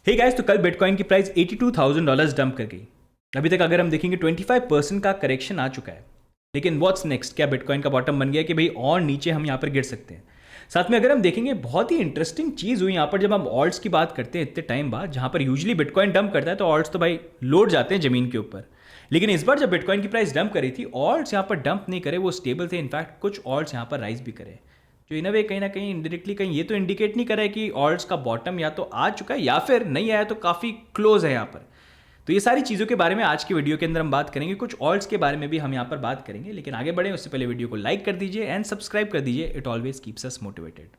Hey guys, तो कल bitcoin की प्राइस $82,000 डंप कर गई। अभी तक अगर हम देखेंगे 25% का करेक्शन आ चुका है। लेकिन व्हाट्स नेक्स्ट? क्या बिटकॉइन का बॉटम बन गया कि भाई और नीचे हम यहाँ पर गिर सकते हैं? साथ में अगर हम देखेंगे बहुत ही इंटरेस्टिंग चीज़ हुई यहाँ पर जब हम ऑल्ट्स की बात करते हैं इतने टाइम बाद, जहाँ पर यूजली बिटकॉइन डंप करता है तो ऑल्ट्स तो भाई लोड जाते हैं ज़मीन के ऊपर। लेकिन इस बार जब बिटकॉइन की प्राइस डंप करी थी, ऑल्ट्स यहाँ पर डंप नहीं करे, वो स्टेबल थे। इनफैक्ट कुछ ऑल्ट्स यहाँ पर राइज भी करे, जो इन वे कहीं ना कहीं इनडायरेक्टली कहीं ये तो इंडिकेट नहीं कर रहा है कि ऑल्ट्स का बॉटम या तो आ चुका है या फिर नहीं आया तो काफ़ी क्लोज है यहाँ पर। तो ये सारी चीज़ों के बारे में आज की वीडियो के अंदर हम बात करेंगे। कुछ ऑल्ट्स के बारे में भी हम यहाँ पर बात करेंगे, लेकिन आगे बढ़े उससे पहले वीडियो को लाइक कर दीजिए एंड सब्सक्राइब कर दीजिए। It always keeps us motivated.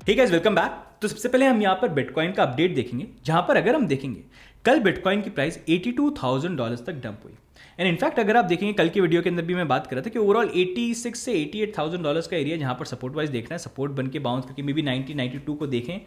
ठीक है, वेलकम बैक। तो सबसे पहले हम यहाँ पर बिटकॉइन का अपडेट देखेंगे, जहां पर अगर हम देखेंगे कल बिटकॉइन की प्राइस $82,000 तक डंप हुई। एंड इनफैक्ट अगर आप देखेंगे कल की वीडियो के अंदर भी मैं बात कर रहा था कि ओवरऑल 86 से $88,000 का एरिया जहां पर सपोर्ट वाइज देखना है, सपोर्ट बन के बाउंस करके मे बी 90-92 को देखें।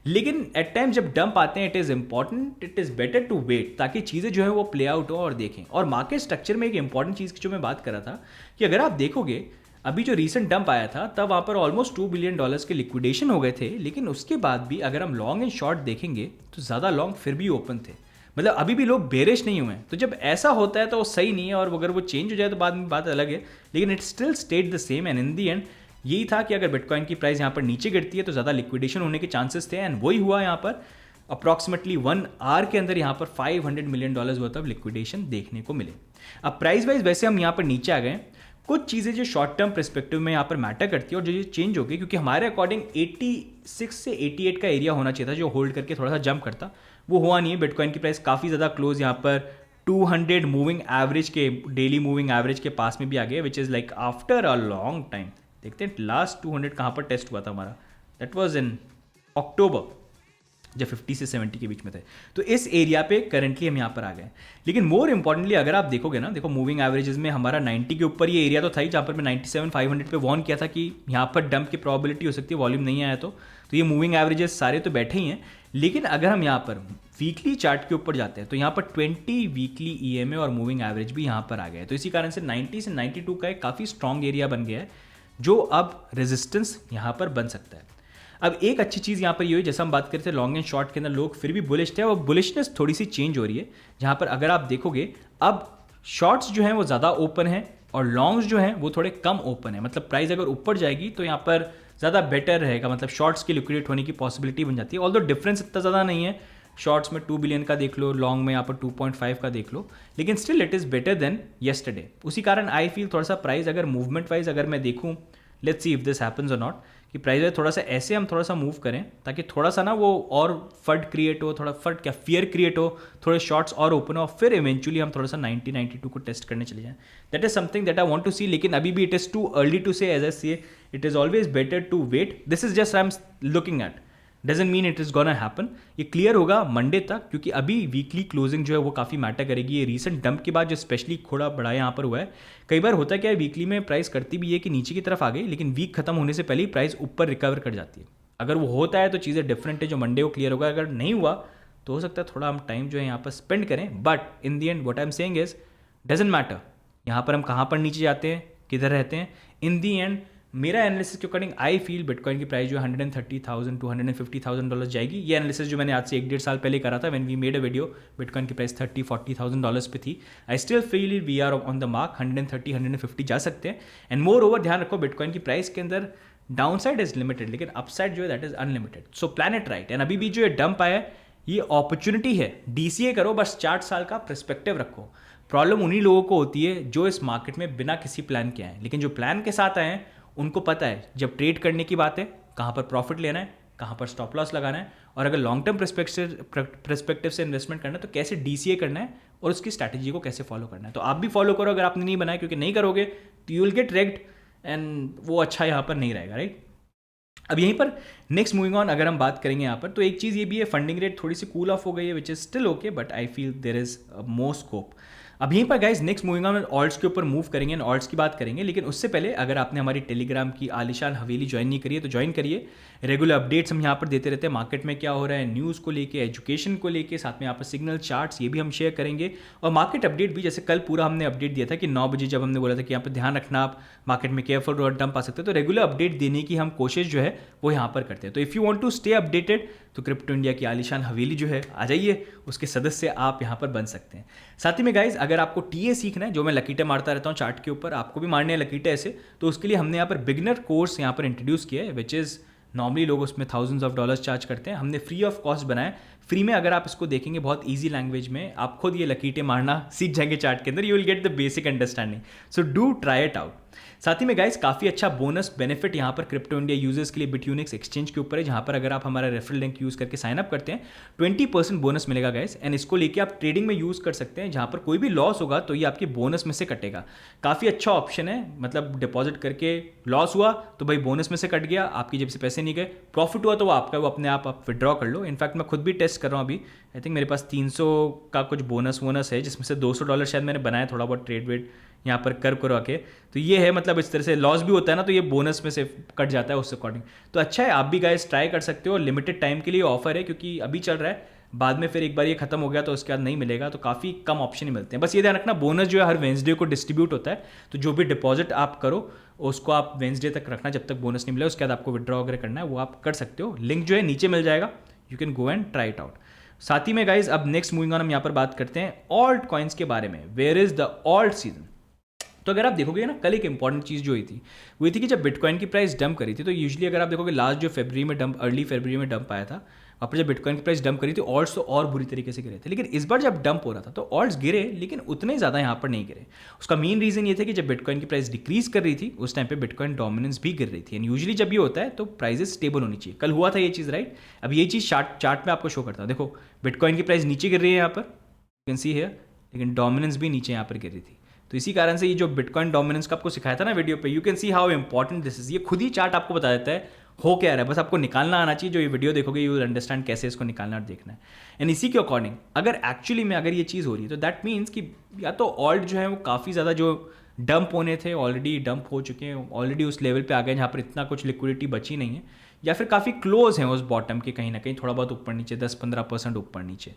लेकिन एट टाइम जब डंप आते हैं, it is important, it is better to wait, ताकि चीज़ें जो है वो प्ले आउट हो और देखें। और मार्केट स्ट्रक्चर में एक इंपॉर्टेंट चीज़ की जो मैं बात कर रहा था कि अगर आप देखोगे अभी जो रीसेंट डंप आया था तब वहाँ पर ऑलमोस्ट $2 बिलियन के लिक्विडेशन हो गए थे। लेकिन उसके बाद भी अगर हम लॉन्ग एंड शॉर्ट देखेंगे तो ज़्यादा लॉन्ग फिर भी ओपन थे, मतलब अभी भी लोग बेरिश नहीं हुए हैं। तो जब ऐसा होता है तो वो सही नहीं है, और अगर वो चेंज हो जाए तो बाद में बात अलग है। लेकिन it still stayed the same and in the end यही था कि अगर बिटकॉइन की प्राइस यहाँ पर नीचे गिरती है तो ज़्यादा लिक्विडेशन होने के चांसेस थे, एंड वही हुआ। यहाँ पर अप्रॉक्सीमेटली 1 आवर के अंदर यहाँ पर $500 मिलियन वर्थ ऑफ लिक्विडेशन देखने को मिले। अब प्राइस वाइज वैसे हम यहाँ पर नीचे आ गए। कुछ चीज़ें जो शॉर्ट टर्म परस्पेक्टिव में यहाँ पर मैटर करती है और जो ये चेंज हो गई, क्योंकि हमारे अकॉर्डिंग 86 से 88 का एरिया होना चाहिए था जो होल्ड करके थोड़ा सा जंप करता, वो हुआ नहीं है। बिटकॉइन की प्राइस काफ़ी ज़्यादा क्लोज यहाँ पर 200 मूविंग एवरेज के, डेली मूविंग एवरेज के पास में भी आ गया, which is like after a long time. देखते हैं लास्ट 200 कहाँ पर टेस्ट हुआ था हमारा। दैट वॉज इन अक्टूबर, जब 50 से 70 के बीच में थे। तो इस एरिया पे करंटली हम यहाँ पर आ गए। लेकिन मोर इंपॉर्टेंटली अगर आप देखोगे ना, देखो मूविंग एवरेजेस में हमारा 90 के ऊपर ये एरिया तो था ही, जहाँ पर मैं 97,500 पे वॉर्न किया था कि यहाँ पर डंप की प्रोबेबिलिटी हो सकती है, वॉल्यूम नहीं आया तो ये मूविंग एवरेजेस सारे तो बैठे ही हैं। लेकिन अगर हम यहाँ पर वीकली चार्ट के ऊपर जाते हैं तो यहाँ पर 20 वीकली EMA और मूविंग एवरेज भी यहाँ पर आ गए। तो इसी कारण से 90 से 92 का एक काफ़ी स्ट्रॉन्ग एरिया बन गया है, जो अब रेजिस्टेंस यहाँ पर बन सकता है। अब एक अच्छी चीज़ यहाँ पर ये हुई, जैसा हम बात करते थे लॉन्ग एंड शॉर्ट के अंदर लोग फिर भी बुलिश थे, और बुलिशनेस थोड़ी सी चेंज हो रही है, जहाँ पर अगर आप देखोगे अब शॉर्ट्स जो हैं वो ज़्यादा ओपन है और लॉन्ग्स जो हैं वो थोड़े कम ओपन है। मतलब प्राइस अगर ऊपर जाएगी तो यहाँ पर ज़्यादा बेटर रहेगा, मतलब शॉर्ट्स की लिक्विडेट होने की पॉसिबिलिटी बन जाती है। ऑल्दो डिफरेंस इतना ज़्यादा नहीं है, शॉर्ट्स में 2 बिलियन का देख लो, लॉन्ग में यहाँ पर 2.5 का देख लो, लेकिन still it is better than yesterday. उसी कारण आई फील थोड़ा सा प्राइस अगर मूवमेंट वाइज अगर मैं देखूँ, let's see if this happens और नॉट, कि प्राइस थोड़ा सा ऐसे हम थोड़ा सा मूव करें ताकि थोड़ा सा ना वो और फट क्रिएट हो, थोड़ा फट क्या फियर क्रिएट हो, थोड़े शॉर्ट्स और ओपन हो, फिर इवेंचुअली हम थोड़ा सा 90-92 को टेस्ट करने चले जाएं। That is something that I want to see. लेकिन अभी भी it is too early to say, as I see it is always better to wait. This is just I am looking at, doesn't mean it is gonna happen. ये clear होगा Monday तक, क्योंकि अभी weekly closing जो है वो काफ़ी matter करेगी। ये रीसेंट डंप के बाद जो स्पेशली थोड़ा बड़ा यहाँ पर हुआ है, कई बार होता है क्या है वीकली में प्राइस करती भी है कि नीचे की तरफ आ गई, लेकिन वीक खत्म होने से पहले ही प्राइस ऊपर रिकवर कर जाती है। अगर वो होता है तो चीज़ें डिफरेंट है, जो मंडे को क्लियर होगा। अगर नहीं हुआ तो हो सकता है थोड़ा हम टाइम जो है यहाँ पर स्पेंड करें, but in the and what I am saying is doesn't matter यहाँ पर हम कहाँ पर नीचे जाते हैं, किधर रहते हैं। इन दी एंड मेरा एनालिसिस के अकॉर्डिंग आई फील बिटकॉइन की प्राइस जो $130,000 to $150,000 जाएगी। ये एनालिसिस जो मैंने आज से 1-1.5 साल पहले करा था, when we made a video, bitcoin की प्राइस $30,000-40,000 पे थी। I still feel we are on the mark, 130-150 जा सकते हैं। एंड मोर ओवर ध्यान रखो बिटकॉइन की प्राइस के अंदर डाउन साइड इज लिमिटेड, लेकिन अपसाइड जो है that is unlimited. So plan it right. And अभी भी जो ये डंप आया है ये अपॉर्चुनिटी है। DCA करो, बस 4 साल का पर्सपेक्टिव रखो। प्रॉब्लम उन्हीं लोगों को होती है जो इस मार्केट में बिना किसी प्लान के आए, लेकिन जो प्लान के साथ आए हैं उनको पता है जब ट्रेड करने की बात है कहाँ पर प्रॉफिट लेना है, कहाँ पर स्टॉप लॉस लगाना है, और अगर लॉन्ग टर्म परस्पेक्टिव से इन्वेस्टमेंट करना है तो कैसे DCA करना है और उसकी स्ट्रैटेजी को कैसे फॉलो करना है। तो आप भी फॉलो करो अगर आपने नहीं बनाया, क्योंकि नहीं करोगे तो you will get ragged, and वो अच्छा यहाँ पर नहीं रहेगा, राइट। अब यहीं पर नेक्स्ट मूविंग ऑन अगर हम बात करेंगे यहाँ पर, तो एक चीज़ ये भी है, फंडिंग रेट थोड़ी सी कूल ऑफ हो गई है, which is still okay, but I feel there is more scope. अब यहीं पर guys next moving on ult's के ऊपर मूव करेंगे एंड ऑल्ट्स की बात करेंगे, लेकिन उससे पहले अगर आपने हमारी टेलीग्राम की आलिशान हवेली ज्वाइन नहीं करी है तो ज्वाइन करिए। रेगुलर अपडेट्स हम यहाँ पर देते रहते हैं, मार्केट में क्या हो रहा है, न्यूज़ को लेके, एजुकेशन को लेके, साथ में यहाँ पर सिग्नल चार्ट्स ये भी हम शेयर करेंगे, और मार्केट अपडेट भी। जैसे कल पूरा हमने अपडेट दिया था कि 9 बजे जब हमने बोला था कि यहाँ पर ध्यान रखना, आप मार्केट में केयरफुल और डंप आ सकते हैं, तो रेगुलर अपडेट देने की हम कोशिश जो है वो यहाँ पर करते हैं। तो if you want to stay updated तो क्रिप्टो इंडिया की आलिशान हवेली जो है आ जाइए, उसके सदस्य आप यहाँ पर बन सकते हैं। साथ ही में गाइज अगर आपको टीए सीखना है, जो मैं लकीटे मारता रहता हूँ चार्ट के ऊपर, आपको भी मारने हैं लकीटे ऐसे, तो उसके लिए हमने यहाँ पर बिगनर कोर्स यहाँ पर इंट्रोड्यूस किया है, विच इज़ नॉर्मली लोग उसमें थाउजेंड्स ऑफ डॉलर्स चार्ज करते हैं, हमने फ्री ऑफ कॉस्ट बनाया। फ्री में अगर आप इसको देखेंगे बहुत ईजी लैंग्वेज में, आप खुद ये लकीटे मारना सीख जाएंगे चार्ट के अंदर, you will get the basic understanding. So do try it out. साथ ही में गाइस काफ़ी अच्छा बोनस बेनिफिट यहाँ पर क्रिप्टो इंडिया यूजर्स के लिए बिटयूनिक्स एक्सचेंज के ऊपर है, जहाँ पर अगर आप हमारा रेफरल लिंक यूज़ करके साइन अप करते हैं 20% बोनस मिलेगा गाइस, एंड इसको लेके आप ट्रेडिंग में यूज़ कर सकते हैं, जहाँ पर कोई भी लॉस होगा तो ये आपके बोनस में से कटेगा। काफ़ी अच्छा ऑप्शन है, मतलब डिपॉजिट करके लॉस हुआ तो भाई बोनस में से कट गया, आपकी जेब से पैसे नहीं गए, प्रॉफिट हुआ तो वो आपका, वो अपने आप विड्रॉ कर लो। इनफैक्ट मैं खुद भी टेस्ट कर रहा हूँ अभी, आई थिंक मेरे पास 300 का कुछ बोनस है, जिसमें से $200 शायद मैंने बनाया थोड़ा बहुत ट्रेड वेड यहाँ पर कर करवा के। तो ये है, मतलब इस तरह से लॉस भी होता है ना, तो ये बोनस में से कट जाता है उससे अकॉर्डिंग। तो अच्छा है, आप भी गाइस ट्राई कर सकते हो, लिमिटेड टाइम के लिए ऑफर है, क्योंकि अभी चल रहा है, बाद में फिर एक बार ये खत्म हो गया तो उसके बाद नहीं मिलेगा, तो काफ़ी कम ऑप्शन ही मिलते हैं। बस ये ध्यान रखना, बोनस जो है हर वेंसडे को डिस्ट्रीब्यूट होता है, तो जो भी डिपॉजिट आप करो उसको आप वेंसडे तक रखना, जब तक बोनस नहीं मिले, उसके बाद आपको विड्रॉ वगैरह करना है वो आप कर सकते हो। लिंक जो है नीचे मिल जाएगा, you can go and try it out. साथ ही में गाइज अब नेक्स्ट मूविंग ऑन हम यहाँ पर बात करते हैं ऑल्ट कॉइन्स के बारे में। Where is the alt season? तो अगर आप देखोगे ना, कल एक इंपॉर्टेंट चीज़ जो हुई थी वो ये थी कि जब बिटकॉइन की प्राइस डंप करी थी, तो यूजुअली अगर आप देखोगे लास्ट जो फरवरी में डंप, अर्ली फरवरी में डंप आया था, वहाँ पर जब बिटकॉइन की प्राइस डंप करी थी, ऑल्ट्स तो और बुरी तरीके से गिरे थे। लेकिन इस बार जब डंप हो रहा था तो ऑल्ट्स गिरे, लेकिन उतने ज़्यादा यहाँ पर नहीं गिरे। उसका मेन रीज़न ये था कि जब बिटकॉइन की प्राइस डिक्रीज कर रही थी उस टाइम पे बिटकॉइन डोमिनेंस भी गिर रही थी, एंड यूजुअली जब ये होता है तो प्राइजेस स्टेबल होनी चाहिए। कल हुआ था ये चीज़, राइट? अब ये चीज़ चार्ट में आपको शो करता है, देखो बिटकॉइन की प्राइस नीचे गिर रही है यहाँ पर, यू कैन सी हियर, लेकिन डोमिनेंस भी नीचे यहाँ पर गिर रही थी। तो इसी कारण से ये जो बिटकॉइन डोमिनेंस का आपको सिखाया था ना वीडियो पे, you can see how important this is. ये खुद ही चार्ट आपको बता देता है हो क्या रहा है, बस आपको निकालना आना चाहिए। जो ये वीडियो देखोगे यू विल अंडरस्टैंड कैसे इसको निकालना और देखना है। एंड इसी के अकॉर्डिंग अगर एक्चुअली में अगर ये चीज़ हो रही है तो दैट मीन्स कि या तो ऑल्ट जो है वो काफ़ी ज़्यादा जो डंप होने थे ऑलरेडी डंप हो चुके हैं, ऑलरेडी उस लेवल पे आ गए जहाँ पर इतना कुछ लिक्विडिटी बची नहीं है, या फिर काफ़ी क्लोज हैं उस बॉटम के, कहीं ना कहीं थोड़ा बहुत ऊपर नीचे, 10-15% ऊपर नीचे।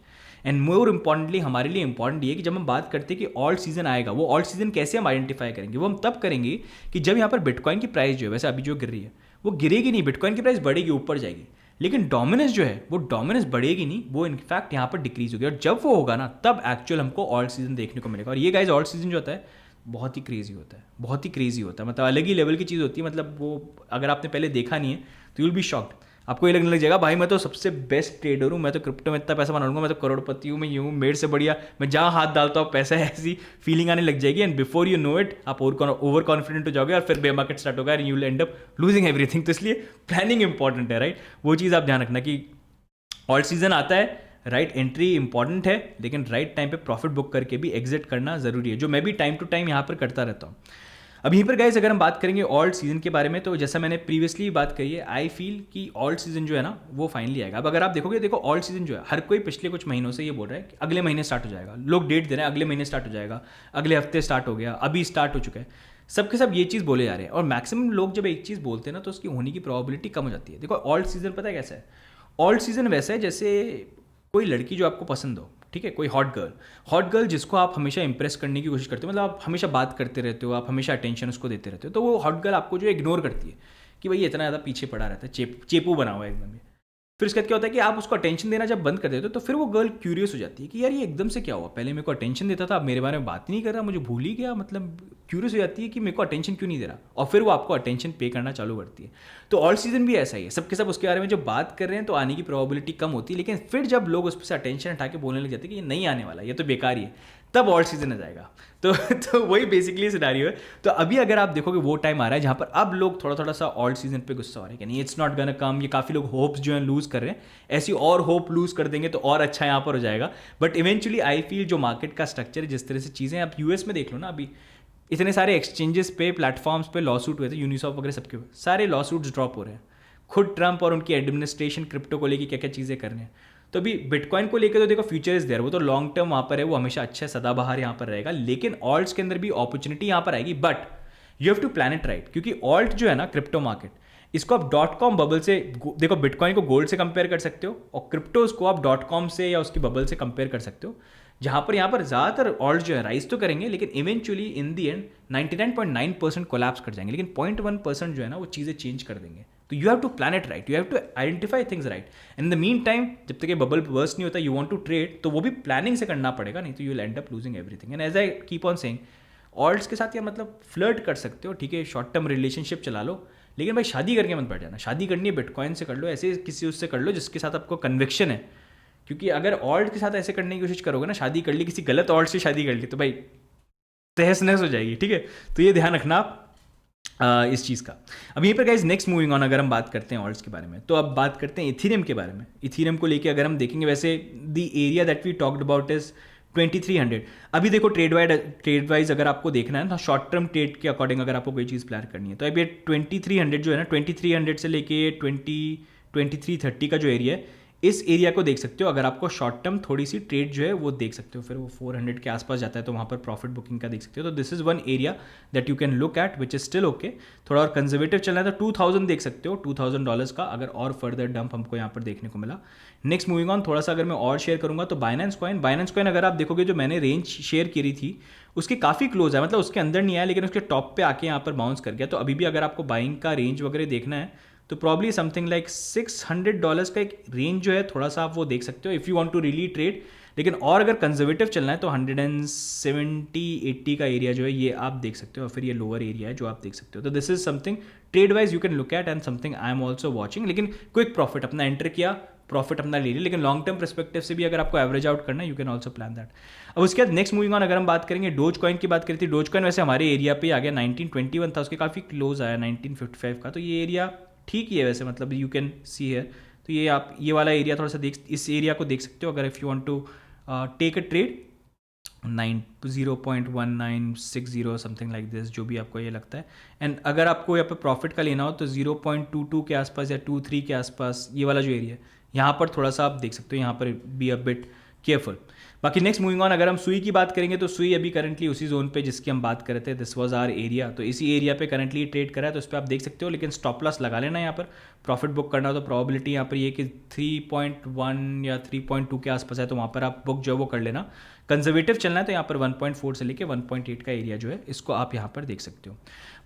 एंड मोर इंपॉर्टेंटली हमारे लिए इंपॉर्टेंट ये कि जब हम बात करते हैं कि ऑल्ट सीजन आएगा, वो ऑल्ट सीजन कैसे हम आइडेंटिफाई करेंगे? वो हम तब करेंगे कि जब यहाँ पर बिटकॉइन की प्राइस जो है, वैसे अभी जो गिर रही है वो गिरेगी नहीं, बिटकॉइन की प्राइस बढ़ेगी, ऊपर जाएगी, लेकिन डोमिनेंस जो है वो डोमिनेंस बढ़ेगी नहीं, वो इनफैक्ट यहाँ पर डिक्रीज होगी। और जब वो होगा ना, तब एक्चुअल हमको ऑल्ट सीजन देखने को मिलेगा। और ये गाइस ऑल्ट सीजन जो होता है बहुत ही क्रेजी होता है, बहुत ही क्रेजी होता है, मतलब अलग ही लेवल की चीज़ होती है। मतलब वो अगर आपने पहले देखा नहीं है तो यू विल बी शॉक्ड, आपको ये लगने लग जाएगा भाई मैं तो सबसे बेस्ट ट्रेडर हूँ, मैं तो क्रिप्टो में इतना पैसा बना लूँगा, मैं तो करोड़पति हूँ, मैं ये हूँ, मेरे से बढ़िया, मैं जहाँ हाथ डालता हूँ पैसा है, ऐसी फीलिंग आने लग जाएगी। And before you know it आप ओवर कॉन्फिडेंट हो जाओगे और फिर बे मार्केट स्टार्ट होगा and you will end up losing everything. तो इसलिए प्लानिंग इंपॉर्टेंट है, राइट? वो चीज़ आप ध्यान रखना कि ऑल्ट सीजन आता है, राइट एंट्री इंपॉर्टेंट है, लेकिन राइट टाइम पे प्रॉफिट बुक करके भी एग्जिट करना जरूरी है, जो मैं भी टाइम टू टाइम यहाँ पर करता रहता हूँ। अब यहीं पर गाइस अगर हम बात करेंगे ऑल्ट सीजन के बारे में, तो जैसा मैंने प्रीवियसली बात करी है, आई फील कि ऑल्ट सीजन जो है ना वो फाइनली आएगा। अब अगर आप देखोगे, देखो ऑल्ट सीजन जो है हर कोई पिछले कुछ महीनों से ये बोल रहा है कि अगले महीने स्टार्ट हो जाएगा, लोग डेट दे रहे हैं अगले महीने स्टार्ट हो जाएगा, अगले हफ्ते स्टार्ट हो गया, अभी स्टार्ट हो चुका है, सबके सब ये चीज़ बोले जा रहे हैं। और मैक्सिमम लोग जब एक चीज़ बोलते हैं ना तो उसकी होने की प्रोबेबिलिटी कम हो जाती है। देखो ऑल्ट सीजन पता है कैसा है? ऑल्ट सीजन वैसा है जैसे कोई लड़की जो आपको पसंद हो, ठीक है, कोई हॉट गर्ल जिसको आप हमेशा इंप्रेस करने की कोशिश करते हो, मतलब आप हमेशा बात करते रहते हो, आप हमेशा अटेंशन उसको देते रहते हो, तो वो हॉट गर्ल आपको जो इग्नोर करती है कि भाई इतना ज़्यादा पीछे पड़ा रहता है, चेपू बना हुआ है एकदम। फिर उसके बाद क्या होता है कि आप उसको अटेंशन देना जब बंद कर देते हो तो फिर वो गर्ल क्यूरियस हो जाती है कि यार ये एकदम से क्या हुआ, पहले मेरे को अटेंशन देता था, अब मेरे बारे में बात ही नहीं कर रहा, मुझे भूल ही गया, मतलब क्यूरियस हो जाती है कि मेरे को अटेंशन क्यों नहीं दे रहा, और फिर वो आपको अटेंशन पे करना चालू करती है। तो ऑल सीजन भी ऐसा ही है, सबके सब उसके बारे में जब बात कर रहे हैं तो आने की प्रोबेबिलिटी कम होती है, लेकिन फिर जब लोग उस पर से अटेंशन हटा के बोलने लग जाते हैं कि ये नहीं आने वाला, ये तो बेकार ही है, तब ऑल सीजन आ जाएगा। तो वही बेसिकली सिनेरियो है। तो अभी अगर आप देखोगे वो टाइम आ रहा है जहाँ पर अब लोग थोड़ा थोड़ा सा ऑल्ट सीजन पे गुस्सा हो रहे हैं कि नहीं इट्स नॉट गन कम, ये काफ़ी लोग होप्स जो है लूज़ कर रहे हैं, ऐसी और होप लूज़ कर देंगे तो और अच्छा यहाँ पर हो जाएगा। बट इवेंचुअली आई फील जो मार्केट का स्ट्रक्चर है, जिस तरह से चीज़ें आप यूएस में देख लो ना, अभी इतने सारे एक्सचेंजेस पे, प्लेटफॉर्म्स पे लॉ सूट हुए थे, यूनिसॉप वगैरह सबके सारे लॉ सूट्स ड्रॉप हो रहे हैं। खुद ट्रंप और उनकी एडमिनिस्ट्रेशन क्रिप्टो को लेकर क्या क्या चीज़ें कर रहे हैं। तो अभी बिटकॉइन को लेकर तो देखो फ्यूचर इज देयर, वो तो लॉन्ग टर्म वहाँ पर है, वो हमेशा अच्छा सदाबहार यहाँ पर रहेगा, लेकिन ऑल्ट्स के अंदर भी अपॉर्चुनिटी यहाँ पर आएगी, but you have to plan it right, क्योंकि ऑल्ट जो है ना क्रिप्टो मार्केट, इसको आप .com बबल से, देखो बिटकॉइन को गोल्ड से कंपेयर कर सकते हो और क्रिप्टोज को आप .com से या उसकी बबल से कंपेयर कर सकते हो, जहां पर यहाँ पर ज़्यादातर ऑल्ट जो है राइज तो करेंगे, लेकिन eventually in the and 99.9% collapse कर जाएंगे, लेकिन 0.1% जो है ना वो चीज़ें चेंज कर देंगे। तो you have to plan it right, you have to identify things right, and in the mean time जब तक ये बबल बर्स्ट नहीं होता, यू वांट टू ट्रेड, तो वो भी प्लानिंग से करना पड़ेगा, नहीं तो you will end up losing everything. And as I keep on saying, alts के साथ या मतलब फ्लर्ट कर सकते हो, ठीक है, शॉर्ट टर्म रिलेशनशिप चला लो, लेकिन भाई शादी करके मत बैठ जाना। शादी करनी है बिटकॉइन से कर लो, ऐसे किसी उससे कर लो जिसके साथ आपको कन्विक्शन है, क्योंकि अगर ऑल्ट के साथ ऐसे करने की कोशिश करोगे ना, शादी कर ली किसी गलत ऑल्ट से शादी कर ली, तो भाई तहस नहस हो जाएगी, ठीक है। तो ये ध्यान रखना आप इस चीज़ का। अब यहीं पर गाइज नेक्स्ट मूविंग ऑन, अगर हम बात करते हैं ऑल्ट्स के बारे में, तो अब बात करते हैं इथीरियम के बारे में। इथीरियम को लेके अगर हम देखेंगे, वैसे the area that we talked about is 2300। अभी देखो ट्रेड वाइज अगर आपको देखना है ना, शॉर्ट टर्म ट्रेड के अकॉर्डिंग अगर आपको कोई चीज़ प्लान करनी है, तो अभी 2300 जो है ना, 2300 से लेके 2330 का जो एरिया है, इस एरिया को देख सकते हो। अगर आपको शॉर्ट टर्म थोड़ी सी ट्रेड जो है वो देख सकते हो, फिर वो 400 के आसपास जाता है, तो वहाँ पर प्रॉफिट बुकिंग का देख सकते हो। तो this is one area that you can look eight which is still okay. थोड़ा और कंजर्वेटिव चलना है तो 2000 देख सकते हो, $2000 का अगर और फर्दर डंप हमको यहाँ पर देखने को मिला। नेक्स्ट मूविंग ऑन, थोड़ा सा अगर मैं और शेयर करूँगा तो बाइनेंस कॉइन अगर आप देखोगे, जो मैंने रेंज शेयर करी थी उसके काफ़ी क्लोज है, मतलब उसके अंदर नहीं आया, लेकिन उसके टॉप पे आके यहाँ पर बाउंस कर गया। तो अभी भी अगर आपको बाइंग का रेंज वगैरह देखना है तो प्रॉब्ली समथिंग लाइक $600 का एक रेंज जो है, थोड़ा सा आप वो देख सकते हो if you want to really trade. लेकिन और अगर कंजर्वेटिव चलना है तो 170-80 का एरिया जो है ये आप देख सकते हो, और फिर ये लोअर एरिया है जो आप देख सकते हो। तो this is something trade wise you can look eight and something I am also watching. लेकिन क्विक प्रॉफिट अपना एंटर किया, प्रॉफिट अपना ले लिया, लेकिन लॉन्ग टर्म परस्पेक्टिव से भी अगर आपको एवरेज आउट करना है, you can also plan that. अब उसके बाद नेक्स्ट मूविंग ऑन, अगर हम बात करेंगे डोज कॉइन की बात करी थी। डोज कॉइन वैसे हमारे एरिया पे आ गया, 1921 था, उसके काफ़ी क्लोज आया 1955 का, तो ये एरिया ठीक ही है वैसे, मतलब यू कैन सी है। तो ये आप ये वाला एरिया थोड़ा सा इस एरिया को देख सकते हो अगर if you want to take a trade 0.1960 something like this, जो भी आपको ये लगता है। एंड अगर आपको यहाँ पर प्रॉफिट का लेना हो तो 0.22 के आसपास या 23 के आसपास, ये वाला जो एरिया है यहाँ पर थोड़ा सा आप देख सकते हो, यहाँ पर बी अ बिट केयरफुल। बाकी नेक्स्ट मूविंग ऑन, अगर हम सुई की बात करेंगे तो सुई अभी करंटली उसी जोन पे जिसकी हम बात कर रहे थे, दिस वाज आवर एरिया, तो इसी एरिया पे करंटली ट्रेड करा है, तो उस पर आप देख सकते हो। लेकिन स्टॉप लॉस लगा लेना यहाँ पर, प्रॉफिट बुक करना हो तो प्रॉबिलिटी यहाँ पर ये कि 3.1 या 3.2 के आसपास है, तो वहाँ पर आप बुक जो वो कर लेना। कंजर्वेटिव चलना है तो यहाँ पर 1.4 से लेके 1.8 का एरिया जो है इसको आप यहाँ पर देख सकते हो।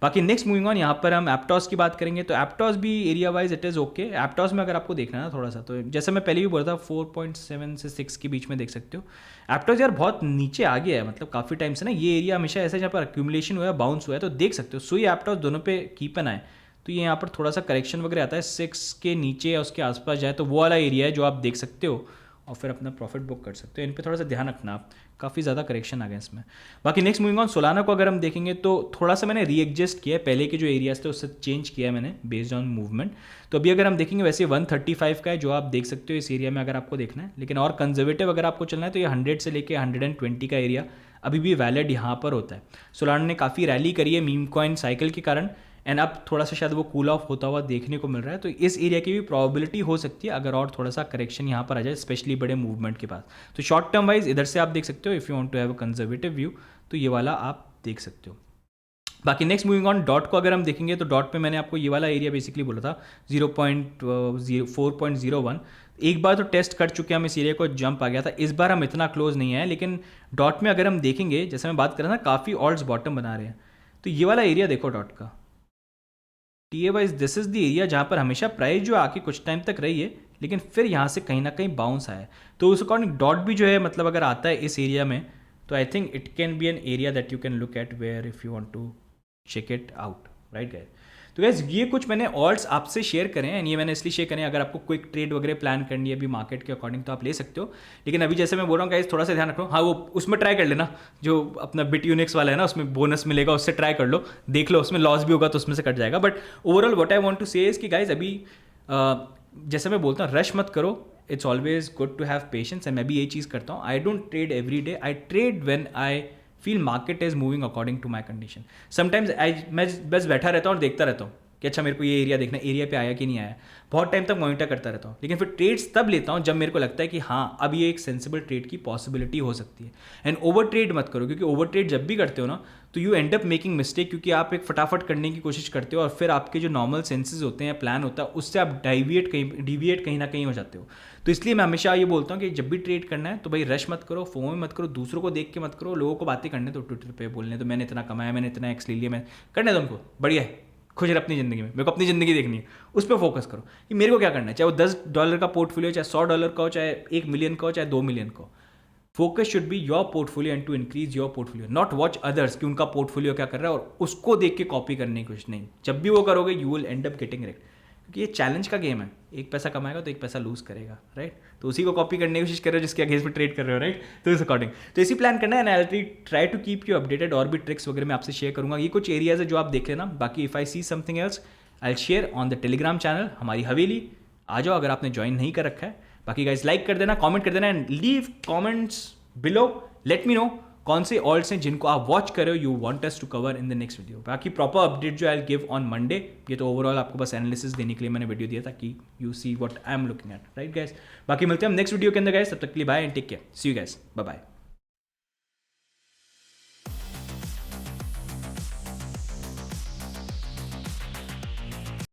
बाकी नेक्स्ट मूविंग ऑन, यहाँ पर हम एप्टॉस की बात करेंगे, तो एप्टॉस भी area wise it is okay. Aptos में अगर आपको देखना है ना थोड़ा सा, तो जैसे मैं पहले भी बोला था 4.7 से 6 के बीच में देख सकते हो। एप्टॉस यार बहुत नीचे आ गया है, मतलब काफ़ी टाइम से ना ये एरिया हमेशा ऐसा जहाँ पर अक्यूमुलेशन हुआ है, बाउंस हुआ है, तो देख सकते हो सुई एप्टॉस दोनों पे कीप एन आए। तो ये यहाँ पर थोड़ा सा करेक्शन वगैरह आता है, 6 के नीचे या उसके आसपास जाए तो वो वाला एरिया है जो आप देख सकते हो, और फिर अपना प्रॉफिट बुक कर सकते हो। इन पे थोड़ा सा ध्यान रखना आप, काफ़ी ज़्यादा करेक्शन आ गया इसमें। बाकी नेक्स्ट मूविंग ऑन, सोलाना को अगर हम देखेंगे तो थोड़ा सा मैंने रीएडजस्ट किया है, पहले के जो एरियाज थे उससे चेंज किया है मैंने बेस्ड ऑन मूवमेंट। तो अभी अगर हम देखेंगे वैसे 135 का है जो आप देख सकते हो इस एरिया में अगर आपको देखना है, लेकिन और कंजर्वेटिव अगर आपको चलना है तो ये 100 से लेके 120 का एरिया अभी भी वैलिड यहाँ पर होता है। सोलाना ने काफ़ी रैली करी है मीम कॉइन साइकिल के कारण, एंड अब थोड़ा सा शायद वो कूल ऑफ होता हुआ देखने को मिल रहा है, तो इस एरिया की भी प्रोबेबिलिटी हो सकती है अगर और थोड़ा सा करेक्शन यहाँ पर आ जाए, स्पेशली बड़े मूवमेंट के पास। तो शॉर्ट टर्म वाइज इधर से आप देख सकते हो, if you want to have a conservative view तो ये वाला आप देख सकते हो। बाकी नेक्स्ट मूविंग ऑन, डॉट को अगर हम देखेंगे तो डॉट पे मैंने आपको ये वाला एरिया बेसिकली बोला था 4.01। एक बार तो टेस्ट कर चुके हैं हम इस एरिया को, जंप आ गया था, इस बार हम इतना क्लोज नहीं आए। लेकिन डॉट में अगर हम देखेंगे, जैसे मैं बात कर रहा था काफ़ी ऑल्ट्स बॉटम बना रहे हैं, तो ये वाला एरिया देखो डॉट का TA wise, this is the area जहाँ पर हमेशा प्राइस जो आके कुछ टाइम तक रही है, लेकिन फिर यहाँ से कहीं ना कहीं बाउंस आया है। तो उस अकॉर्डिंग डॉट भी जो है मतलब अगर आता है इस एरिया में, तो I think it can be an area that you can look at where if you want to check it out, right guys. तो गैस ये कुछ मैंने ऑल्ट्स आपसे शेयर करें, एंड ये मैंने इसलिए शेयर करें अगर आपको क्विक ट्रेड वगैरह प्लान करनी है अभी मार्केट के अकॉर्डिंग तो आप ले सकते हो। लेकिन अभी जैसे मैं बोल रहा हूँ गाइस, थोड़ा सा ध्यान रखो, हाँ वो उसमें ट्राई कर लेना, जो अपना बिट यूनिक्स वाला है ना उसमें बोनस मिलेगा, उससे ट्राई कर लो, देख लो, उसमें लॉस भी होगा तो उसमें से कट जाएगा। But overall what I want to say is कि गाइस अभी जैसे मैं बोलता हूँ रश मत करो, it's always good to have patience, and मैं भी ये चीज़ करता हूँ। I don't trade every day, I trade when I feel market is moving according to my condition. Sometimes मैं बस बैठा रहता हूँ और देखता रहता हूँ कि कि अच्छा मेरे को ये एरिया देखना, एरिया पे आया कि नहीं आया, बहुत टाइम तक मॉनिटर करता रहता हूँ। लेकिन फिर ट्रेड्स तब लेता हूँ जब मेरे को लगता है कि हाँ अब ये एक सेंसिबल ट्रेड की पॉसिबिलिटी हो सकती है। एंड ओवर ट्रेड मत करो, क्योंकि ओवर ट्रेड जब भी करते हो ना तो you and up making mistake, क्योंकि आप एक फटाफट करने की कोशिश करते हो और फिर आपके जो नॉर्मल सेंसेस होते हैं, प्लान होता है, उससे आप डिविएट कहीं ना कहीं हो जाते हो। तो इसलिए मैं हमेशा ये बोलता हूँ कि जब भी ट्रेड करना है तो भाई रश मत करो, फोमो मत करो, दूसरों को देख के मत करो। लोगों को बातें करने तो ट्विटर पे बोलने तो मैंने इतना कमाया, मैंने इतना एक्स ले लिया, मैं करने दो उनको, बढ़िया है, खुश रह अपनी ज़िंदगी में, मेरे को अपनी ज़िंदगी देखनी है, उस पर फोकस करो कि मेरे को क्या करना है। चाहे वो $10 का पोर्टफोलियो, चाहे $100 का हो, चाहे 1 मिलियन का हो, चाहे 2 मिलियन का हो। Focus should be your portfolio and to increase your portfolio, not watch others कि उनका पोर्टफोलियो क्या कर रहा है और उसको देख के कॉपी करने की कोशिश नहीं। जब भी वो करोगे you will end up getting writ, क्योंकि ये चैलेंज का गेम है, एक पैसा कमाएगा तो एक पैसा लूज करेगा, राइट। तो उसी को कॉपी करने की कोशिश कर रहे हो जिसके अगेंस्ट में ट्रेड कर रहे हो, राइट। तो इस अकॉर्डिंग तो इसी प्लान करना है and I try to keep you updated. और भी ट्रिक्स वगैरह मैं आपसे शेयर करूंगा, ये कुछ एरियाज है जो आप देख लेना। बाकी if I see something else I will share on the Telegram channel, हमारी हवेली आ जाओ अगर आपने ज्वाइन नहीं कर रखा है। बाकी गाइज लाइक कर देना, कमेंट कर देना and leave comments below, let me know कौन से ऑल्ट्स हैं जिनको आप वॉच कर रहे हो, you want us to cover in the next video. बाकी प्रॉपर अपडेट जो I will give on Monday. ये तो ओवरऑल आपको बस एनालिसिस देने के लिए मैंने वीडियो दिया ताकि you see what I am looking eight, right guys. बाकी मिलते हैं हम नेक्स्ट वीडियो के अंदर गाइस, तब तक के लिए bye and take care, see you guys, bye bye.